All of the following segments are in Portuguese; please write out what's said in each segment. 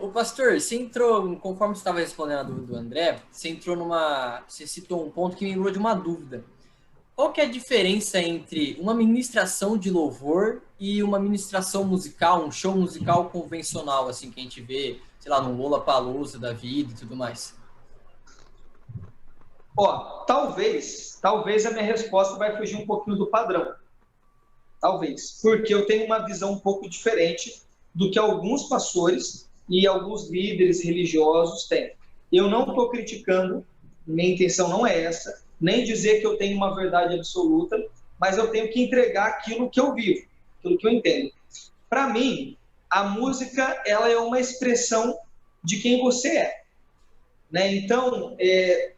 O pastor, você entrou, conforme você estava respondendo a dúvida do André, você citou um ponto que me lembrou de uma dúvida. Qual que é a diferença entre uma ministração de louvor e uma ministração musical, um show musical convencional, assim, que a gente vê, sei lá, no Lollapalooza da vida e tudo mais? Ó, talvez a minha resposta vai fugir um pouquinho do padrão. Talvez. Porque eu tenho uma visão um pouco diferente do que alguns pastores e alguns líderes religiosos têm. Eu não estou criticando, minha intenção não é essa, nem dizer que eu tenho uma verdade absoluta, mas eu tenho que entregar aquilo que eu vivo, aquilo que eu entendo. Para mim, a música ela é uma expressão de quem você é. Né? Então,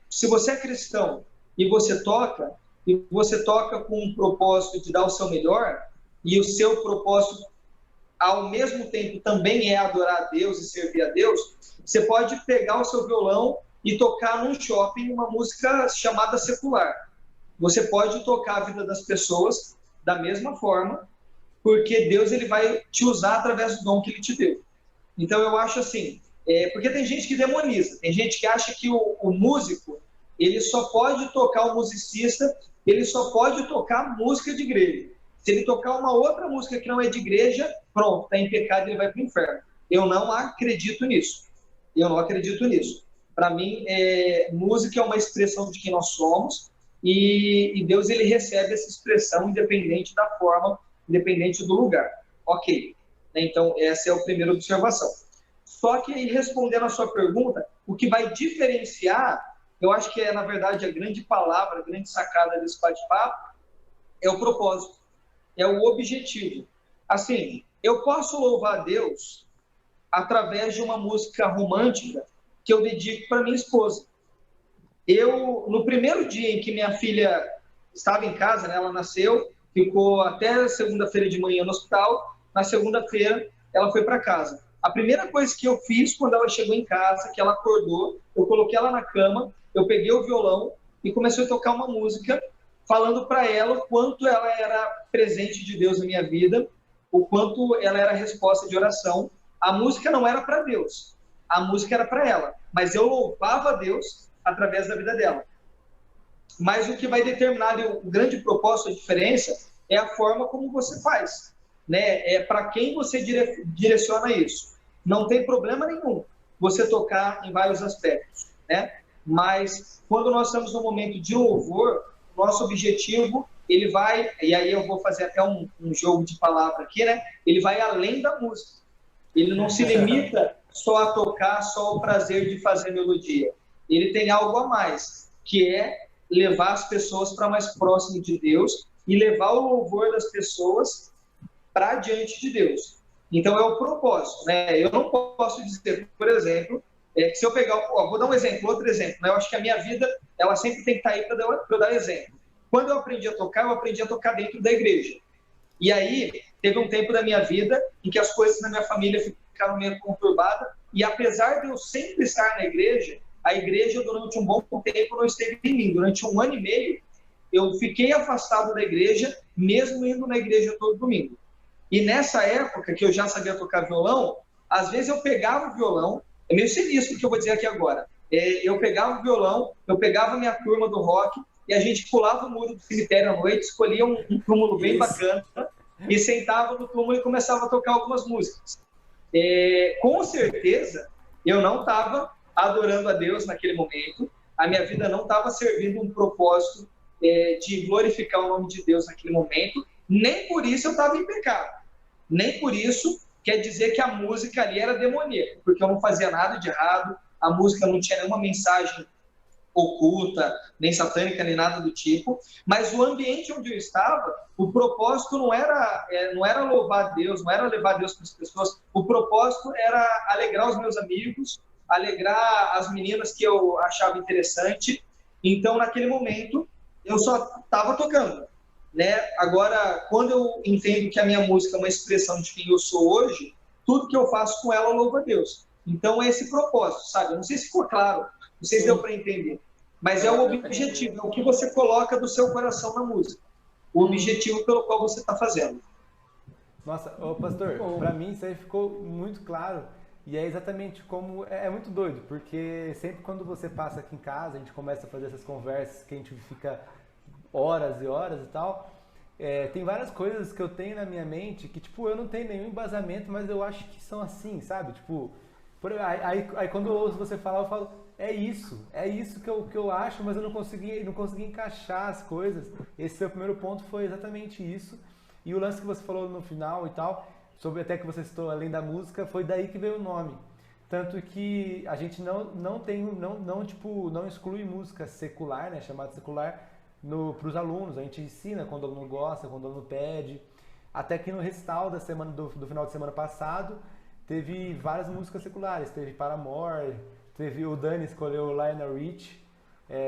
se você é cristão e você toca com um propósito de dar o seu melhor, e o seu propósito, ao mesmo tempo, também é adorar a Deus e servir a Deus, você pode pegar o seu violão e tocar num shopping uma música chamada secular. Você pode tocar a vida das pessoas da mesma forma, porque Deus ele vai te usar através do dom que ele te deu. Então, eu acho assim, porque tem gente que demoniza, tem gente que acha que o músico, ele só pode tocar, o musicista, ele só pode tocar música de igreja. Se ele tocar uma outra música que não é de igreja, pronto, está em pecado, ele vai para o inferno. Eu não acredito nisso. Eu não acredito nisso. Para mim, música é uma expressão de quem nós somos e Deus ele recebe essa expressão independente da forma, independente do lugar. Ok. Então, essa é a primeira observação. Só que, respondendo a sua pergunta, o que vai diferenciar, eu acho que na verdade, a grande palavra, a grande sacada desse bate-papo, é o propósito, é o objetivo. Assim, eu posso louvar a Deus através de uma música romântica que eu dedico para minha esposa. No primeiro dia em que minha filha estava em casa, né, ela nasceu, ficou até segunda-feira de manhã no hospital, na segunda-feira ela foi para casa. A primeira coisa que eu fiz quando ela chegou em casa, que ela acordou, eu coloquei ela na cama, eu peguei o violão e comecei a tocar uma música falando para ela o quanto ela era presente de Deus na minha vida, o quanto ela era resposta de oração. A música não era para Deus, a música era para ela, mas eu louvava a Deus através da vida dela. Mas o que vai determinar o grande propósito, a diferença, é a forma como você faz, né? É para quem você direciona isso. Não tem problema nenhum você tocar em vários aspectos, né? Mas quando nós estamos no momento de louvor, nosso objetivo, ele vai, e aí eu vou fazer até um jogo de palavra aqui, né? Ele vai além da música. Ele não se limita só a tocar, só o prazer de fazer melodia. Ele tem algo a mais, que é levar as pessoas para mais próximo de Deus e levar o louvor das pessoas para diante de Deus. Então, é o propósito, né? Eu não posso dizer, por exemplo, que se eu pegar... vou dar um exemplo, outro exemplo, né? Eu acho que a minha vida, ela sempre tem que estar aí para eu dar exemplo. Quando eu aprendi a tocar dentro da igreja. E aí, teve um tempo da minha vida em que as coisas na minha família ficaram meio conturbadas, e apesar de eu sempre estar na igreja, a igreja, durante um bom tempo, não esteve em mim. Durante 1 ano e meio, eu fiquei afastado da igreja, mesmo indo na igreja todo domingo. E nessa época, que eu já sabia tocar violão, às vezes eu pegava o violão, é meio sinistro o que eu vou dizer aqui agora, eu pegava o violão, eu pegava a minha turma do rock, e a gente pulava o muro do cemitério à noite, escolhia um túmulo bem bacana, e sentava no túmulo e começava a tocar algumas músicas. Com certeza, eu não estava adorando a Deus naquele momento, a minha vida não estava servindo um propósito de glorificar o nome de Deus naquele momento, nem por isso eu estava em pecado, nem por isso quer dizer que a música ali era demoníaca, porque eu não fazia nada de errado, a música não tinha nenhuma mensagem oculta, nem satânica, nem nada do tipo, mas o ambiente onde eu estava, o propósito não era louvar a Deus, não era levar Deus para as pessoas, o propósito era alegrar os meus amigos, alegrar as meninas que eu achava interessante. Então, naquele momento, eu só estava tocando, né? Agora, quando eu entendo que a minha música é uma expressão de quem eu sou hoje, tudo que eu faço com ela eu louvo a Deus. Então, é esse propósito, sabe? Eu não sei se ficou claro, não sei se deu para entender, mas é o objetivo, é o que você coloca do seu coração na música, o objetivo pelo qual você está fazendo. Nossa, ô pastor, para mim isso aí ficou muito claro. E é exatamente como. É muito doido, porque sempre quando você passa aqui em casa, a gente começa a fazer essas conversas que a gente fica horas e horas e tal. Tem várias coisas que eu tenho na minha mente que, tipo, eu não tenho nenhum embasamento, mas eu acho que são assim, sabe? Tipo, aí quando eu ouço você falar, eu falo, é isso que eu acho, mas eu não consegui encaixar as coisas. Esse seu primeiro ponto foi exatamente isso. E o lance que você falou no final e tal, sobre até que você citou além da música, foi daí que veio o nome. Tanto que a gente não tem, tipo, não exclui música secular, né, chamada secular, para os alunos. A gente ensina quando o aluno gosta, quando o aluno pede. Até que no recital da semana, do final de semana passado, teve várias músicas seculares. Teve Paramore, teve o Dani escolheu Lionel Rich.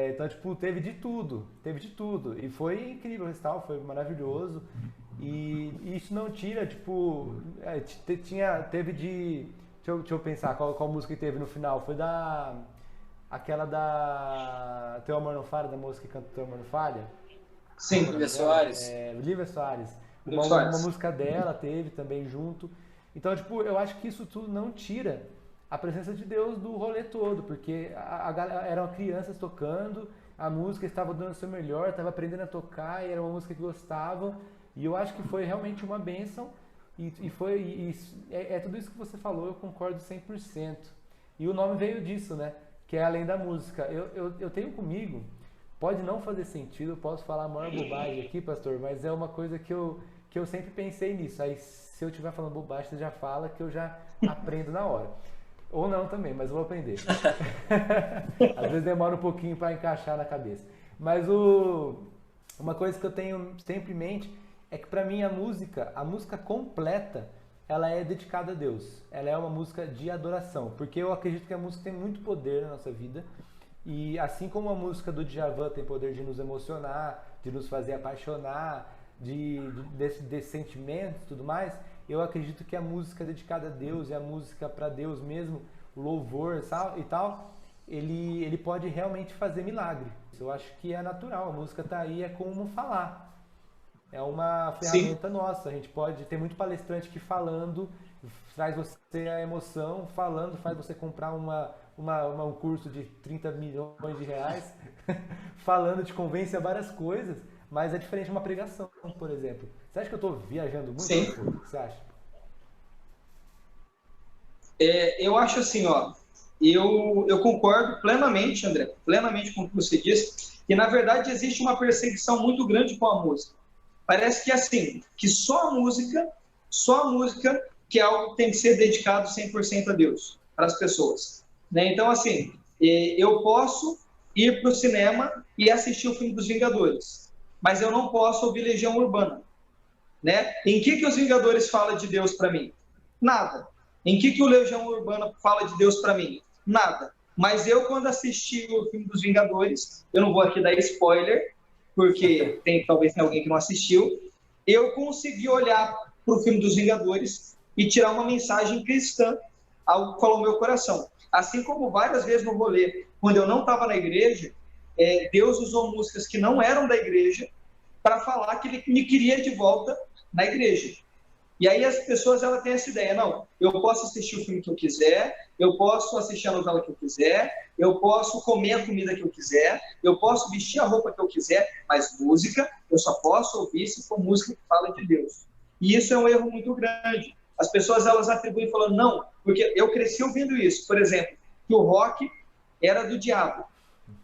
Então, tipo, teve de tudo. Teve de tudo. E foi incrível o recital, foi maravilhoso. E isso não tira, tipo, teve de... Deixa eu pensar qual música que teve no final. Foi aquela da Teu Amor Não Falha, da moça que canta Teu Amor Não Falha. Sim. Lívia Soares. Lívia Soares. Lívia Soares. Uma música dela teve também junto. Então, tipo, eu acho que isso tudo não tira a presença de Deus do rolê todo, porque eram crianças tocando, a música estava dando o seu melhor, estava aprendendo a tocar, e era uma música que gostavam, e eu acho que foi realmente uma bênção, é tudo isso que você falou, eu concordo 100%. E o nome veio disso, né? Que é além da música. Eu tenho comigo, pode não fazer sentido, eu posso falar a maior bobagem aqui, pastor, mas é uma coisa que eu sempre pensei nisso. Aí se eu estiver falando bobagem, você já fala que eu já aprendo na hora. Ou não também, mas eu vou aprender. Às vezes demora um pouquinho para encaixar na cabeça. Mas uma coisa que eu tenho sempre em mente é que para mim a música completa, ela é dedicada a Deus. Ela é uma música de adoração, porque eu acredito que a música tem muito poder na nossa vida. E assim como a música do Djavan tem poder de nos emocionar, de nos fazer apaixonar, desses sentimentos e tudo mais, eu acredito que a música dedicada a Deus e a música para Deus mesmo, louvor e tal, ele pode realmente fazer milagre. Eu acho que é natural, a música tá aí, é como falar. É uma ferramenta nossa. A gente pode ter muito palestrante que falando traz você a emoção, falando faz você comprar um curso de 30 milhões de reais, falando te convence a várias coisas, mas é diferente de uma pregação, por exemplo. Você acha que eu estou viajando muito? Sim. O que você acha? Eu acho assim, ó, eu concordo plenamente, André, plenamente com o que você disse, que na verdade existe uma perseguição muito grande com a música. Parece que assim, que só a música que é algo que tem que ser dedicado 100% a Deus, para as pessoas. Né? Então, assim, eu posso ir para o cinema e assistir o filme dos Vingadores, mas eu não posso ouvir Legião Urbana. Né? Em que os Vingadores falam de Deus para mim? Nada. Em que o Legião Urbana fala de Deus para mim? Nada. Mas eu, quando assisti o filme dos Vingadores, eu não vou aqui dar spoiler, porque talvez tenha alguém que não assistiu, eu consegui olhar para o filme dos Vingadores e tirar uma mensagem cristã, algo que falou no meu coração. Assim como várias vezes no rolê, quando eu não estava na igreja, Deus usou músicas que não eram da igreja para falar que ele me queria de volta na igreja. E aí as pessoas têm essa ideia, não, eu posso assistir o filme que eu quiser, eu posso assistir a novela que eu quiser, eu posso comer a comida que eu quiser, eu posso vestir a roupa que eu quiser, mas música eu só posso ouvir se for música que fala de Deus. E isso é um erro muito grande. As pessoas atribuem falando, não, porque eu cresci ouvindo isso, por exemplo, que o rock era do diabo,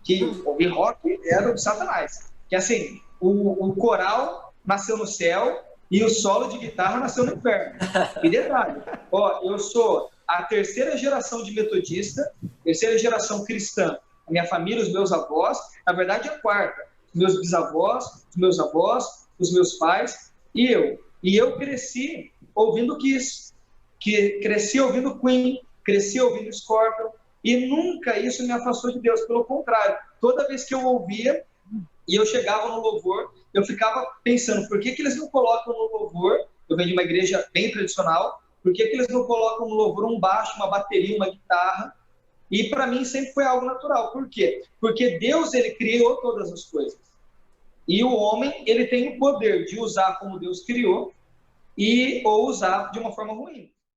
que ouvir rock era do Satanás, que assim, o coral nasceu no céu, e o solo de guitarra nasceu no inferno. E detalhe, eu sou a terceira geração de metodista, terceira geração cristã. A minha família, os meus avós, na verdade é a quarta. Os meus bisavós, os meus avós, os meus pais e eu. E eu cresci ouvindo Kiss, cresci ouvindo Queen, cresci ouvindo Scorpion, e nunca isso me afastou de Deus. Pelo contrário, toda vez que eu ouvia, e eu chegava no louvor, eu ficava pensando, por que eles não colocam no louvor, eu venho de uma igreja bem tradicional, por que eles não colocam no louvor um baixo, uma bateria, uma guitarra? E para mim sempre foi algo natural. Por quê? Porque Deus, ele criou todas as coisas. E o homem, ele tem o poder de usar como Deus criou ou usar de uma forma ruim.